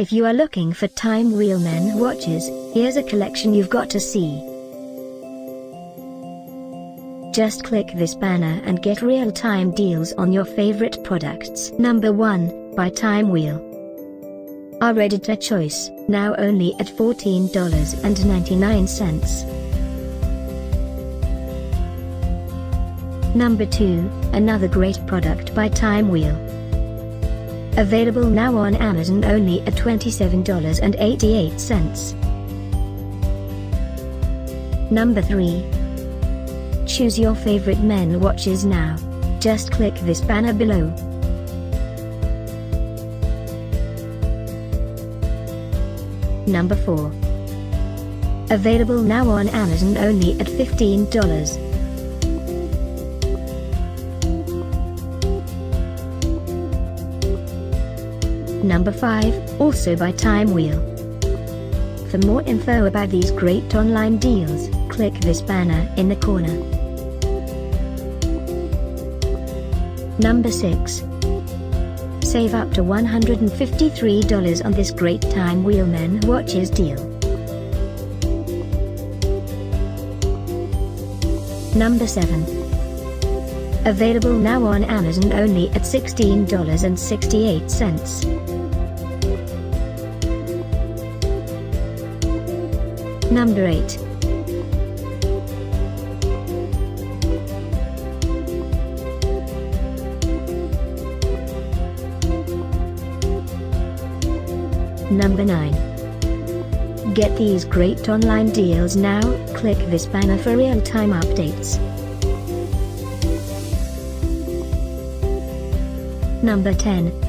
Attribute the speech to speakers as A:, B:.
A: If you are looking for Timewheel men watches, here's a collection you've got to see. Just click this banner and get real-time deals on your favorite products. Number 1, by Timewheel. Our editor choice, now only at $14.99. Number 2, another great product by Timewheel. Available now on Amazon only at $27.88. Number 3. Choose your favorite men watches now. Just click this banner below. Number 4. Available now on Amazon only at $15. Number 5, also by Timewheel. For more info about these great online deals, click this banner in the corner. Number 6. Save up to $153 on this great Timewheel men watches deal. Number 7. Available now on Amazon only at $16.68. Number 8. Number 9. Get these great online deals now, click this banner for real-time updates. Number 10.